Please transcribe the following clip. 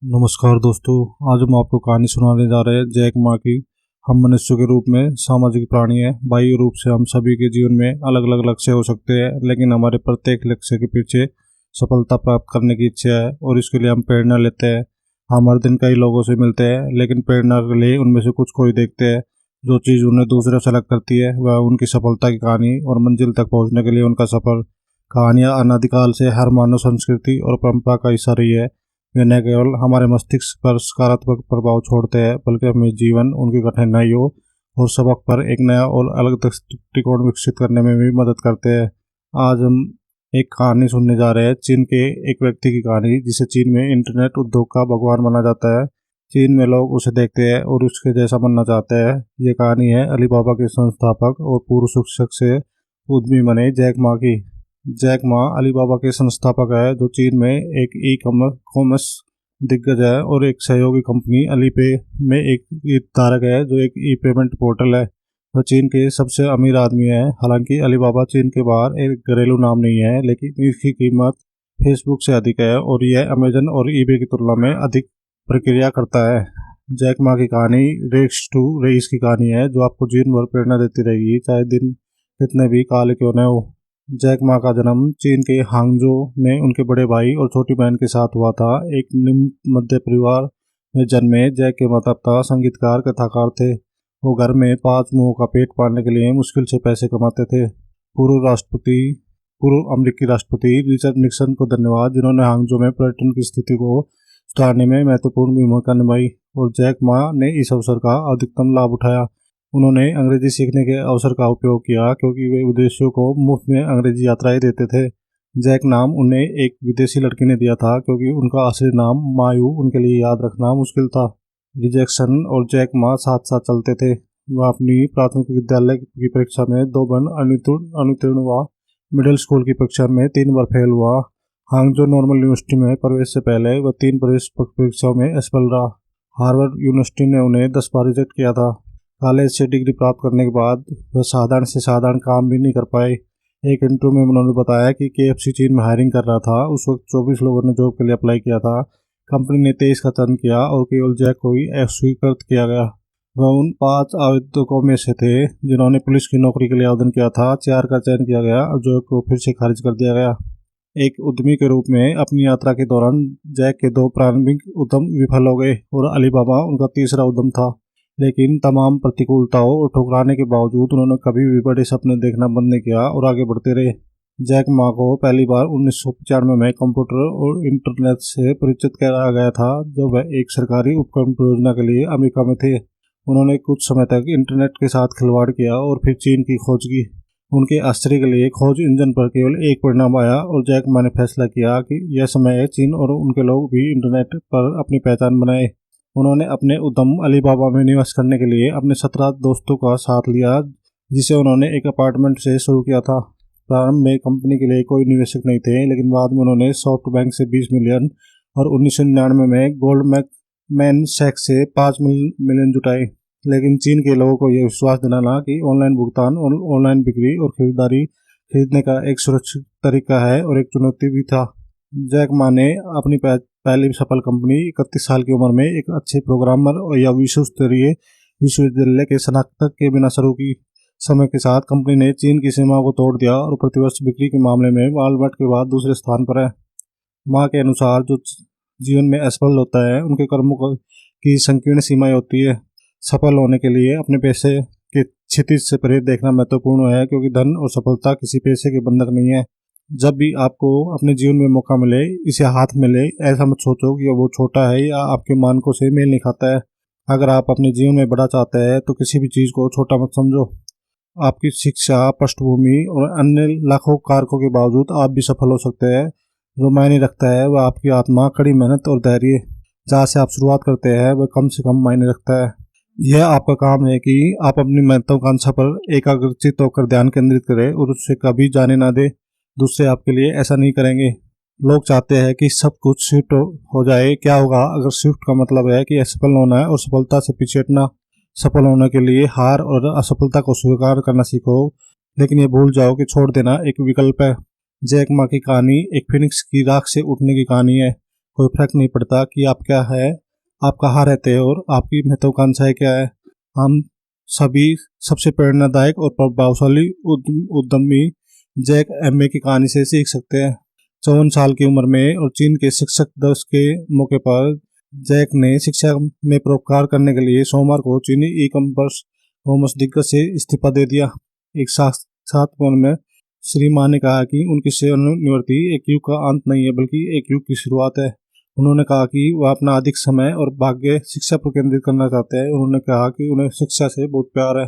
नमस्कार दोस्तों। आज हम आपको कहानी सुनाने जा रहे हैं जैक मा की। हम मनुष्य के रूप में सामाजिक प्राणी हैं। बाह्य रूप से हम सभी के जीवन में अलग अलग लक्ष्य हो सकते हैं, लेकिन हमारे प्रत्येक लक्ष्य के पीछे सफलता प्राप्त करने की इच्छा है और इसके लिए हम प्रेरणा लेते हैं। हम हर दिन कई लोगों से मिलते हैं, लेकिन प्रेरणा के लिए उनमें से कुछ को ही देखते हैं। जो चीज़ उन्हें दूसरे से अलग करती है वह उनकी सफलता की कहानी और मंजिल तक पहुँचने के लिए उनका सफर। कहानियाँ अनादिकाल से हर मानव संस्कृति और परंपरा का हिस्सा रही है। वे न केवल हमारे मस्तिष्क पर सकारात्मक प्रभाव छोड़ते हैं, बल्कि हमें जीवन, उनकी कठिनाइयों और सबक पर एक नया और अलग दृष्टिकोण विकसित करने में भी मदद करते हैं। आज हम एक कहानी सुनने जा रहे हैं, चीन के एक व्यक्ति की कहानी, जिसे चीन में इंटरनेट उद्योग का भगवान माना जाता है। चीन में लोग उसे देखते हैं और उसके जैसा बनना चाहते हैं। ये कहानी है अलीबाबा के संस्थापक और पूर्व शिक्षक से उद्यमी बने जैक मा की। जैक मा अलीबाबा के संस्थापक है, जो चीन में एक ई कॉमर्स दिग्गज है और एक सहयोगी कंपनी अलीपे में एक हितधारक है, जो एक ई पेमेंट पोर्टल है। वह चीन के सबसे अमीर आदमी है। हालांकि अलीबाबा चीन के बाहर एक घरेलू नाम नहीं है, लेकिन इसकी कीमत फेसबुक से अधिक है और यह अमेजन और ईबे की तुलना में अधिक प्रक्रिया करता है। जैक मा की कहानी रेस टू रेस की कहानी है, जो आपको जीवन भर प्रेरणा देती रहेगी, चाहे दिन कितने भी काले क्यों न हो। जैक मा का जन्म चीन के हांगजो में उनके बड़े भाई और छोटी बहन के साथ हुआ था। एक निम्न मध्य परिवार में जन्मे जैक के माता पिता संगीतकार कथाकार थे। वो घर में 5 मुंहों का पेट पालने के लिए मुश्किल से पैसे कमाते थे। पूर्व अमेरिकी राष्ट्रपति रिचर्ड निक्सन को धन्यवाद, जिन्होंने हांगजो में पर्यटन की स्थिति को सुधारने में महत्वपूर्ण भूमिका निभाई और जैक मा ने इस अवसर का अधिकतम लाभ उठाया। उन्होंने अंग्रेजी सीखने के अवसर का उपयोग किया, क्योंकि वे विदेशियों को मुफ्त में अंग्रेजी यात्राएं देते थे। जैक नाम उन्हें एक विदेशी लड़की ने दिया था, क्योंकि उनका असली नाम मायू उनके लिए याद रखना मुश्किल था। रिजेक्शन और जैक मा साथ साथ चलते थे। वह अपनी प्राथमिक विद्यालय की परीक्षा में 2 बार अनुत्तीर्ण हुआ। मिडिल स्कूल की परीक्षा में 3 बार फेल हुआ। हांगजो नॉर्मल यूनिवर्सिटी में प्रवेश से पहले वह 3 प्रवेश परीक्षाओं में असफल रहा। हार्वर्ड यूनिवर्सिटी ने उन्हें 10 बार रिजेक्ट किया था। कॉलेज से डिग्री प्राप्त करने के बाद वह साधारण से साधारण काम भी नहीं कर पाए। एक इंटरव्यू में उन्होंने बताया कि KFC चीन में हायरिंग कर रहा था। उस वक्त 24 लोगों ने जॉब के लिए अप्लाई किया था। कंपनी ने 23 का चयन किया और केवल जैक को ही अस्वीकृत किया गया। वह उन 5 आवेदकों में से थे जिन्होंने पुलिस की नौकरी के लिए आवेदन किया था। 4 का चयन किया गया और जैक को फिर से खारिज कर दिया गया। एक उद्यमी के रूप में अपनी यात्रा के दौरान जैक के 2 प्रारंभिक उद्यम विफल हो गए और अलीबाबा उनका तीसरा उद्यम था। लेकिन तमाम प्रतिकूलताओं और ठुकराने के बावजूद उन्होंने कभी भी बड़े सपने देखना बंद नहीं किया और आगे बढ़ते रहे। जैक मा को पहली बार 1995 में कंप्यूटर और इंटरनेट से परिचित कराया गया था, जब वह एक सरकारी उपकरण परियोजना के लिए अमेरिका में थे। उन्होंने कुछ समय तक इंटरनेट के साथ खिलवाड़ किया और फिर चीन की खोज की। उनके आश्चर्य के लिए खोज इंजन पर केवल एक परिणाम आया और जैक मा ने फैसला किया कि यह समय है चीन और उनके लोग भी इंटरनेट पर अपनी पहचान बनाए। उन्होंने अपने उद्यम अलीबाबा में निवेश करने के लिए अपने 17 दोस्तों का साथ लिया, जिसे उन्होंने एक अपार्टमेंट से शुरू किया था। प्रारंभ में कंपनी के लिए कोई निवेशक नहीं थे, लेकिन बाद में उन्होंने सॉफ्ट बैंक से 20 मिलियन और 1999 में गोल्डमैन सैक्स से 5 मिलियन जुटाए। लेकिन चीन के लोगों को यह विश्वास दिलाना कि ऑनलाइन भुगतान और ऑनलाइन बिक्री और खरीदने का एक सुरक्षित तरीका है और एक चुनौती भी था। जैक मा ने अपनी पहली सफल कंपनी 31 साल की उम्र में एक अच्छे प्रोग्रामर या विश्व स्तरीय विश्वविद्यालय के स्नातक के बिना शुरू की। समय के साथ कंपनी ने चीन की सीमा को तोड़ दिया और प्रतिवर्ष बिक्री के मामले में वॉलमार्ट के बाद दूसरे स्थान पर है। माँ के अनुसार जो जीवन में असफल होता है, उनके कर्मों की संकीर्ण सीमाएं होती है। सफल होने के लिए अपने पैसे के क्षितिज से परे देखना महत्वपूर्ण है, क्योंकि धन और सफलता किसी पैसे के बंधक नहीं है। जब भी आपको अपने जीवन में मौका मिले, इसे हाथ में ले। ऐसा मत सोचो कि वो छोटा है या आपके मानकों से मेल नहीं खाता है। अगर आप अपने जीवन में बड़ा चाहते हैं, तो किसी भी चीज़ को छोटा मत समझो। आपकी शिक्षा, पृष्ठभूमि और अन्य लाखों कारकों के बावजूद आप भी सफल हो सकते हैं। जो मायने रखता है वह आपकी आत्मा, कड़ी मेहनत और धैर्य। जहाँ से आप शुरुआत करते हैं वह कम से कम मायने रखता है। यह आपका काम है कि आप अपनी महत्वाकांक्षा पर एकाग्रचित होकर ध्यान केंद्रित करें और उससे कभी जाने ना दें। दूसरे आपके लिए ऐसा नहीं करेंगे। लोग चाहते हैं कि सब कुछ स्विफ्ट हो जाए। क्या होगा अगर स्विफ्ट का मतलब है कि असफल होना है और सफलता से पीछे हटना? सफल होने के लिए हार और असफलता को स्वीकार करना सीखो, लेकिन ये भूल जाओ कि छोड़ देना एक विकल्प है। जैक मा की कहानी एक फिनिक्स की राख से उठने की कहानी है। कोई फर्क नहीं पड़ता कि आप क्या है, आप कहाँ रहते हो और आपकी महत्वाकांक्षाएं क्या है। हम सभी सबसे प्रेरणादायक और प्रभावशाली उद्यमी जैक एमे की कहानी से सीख सकते हैं। 54 साल की उम्र में और चीन के शिक्षक दिवस के मौके पर जैक ने शिक्षा में परोपकार करने के लिए सोमवार को चीनी ई कॉमर्स कॉमर्स दिग्गज से इस्तीफा दे दिया। एक साक्षात्कार में श्री मा ने कहा कि उनकी सेवानिवृत्ति एक युग का अंत नहीं है बल्कि एक युग की शुरुआत है। उन्होंने कहा कि वह अपना अधिक समय और भाग्य शिक्षा पर केंद्रित करना चाहते हैं। उन्होंने कहा कि उन्हें शिक्षा से बहुत प्यार है।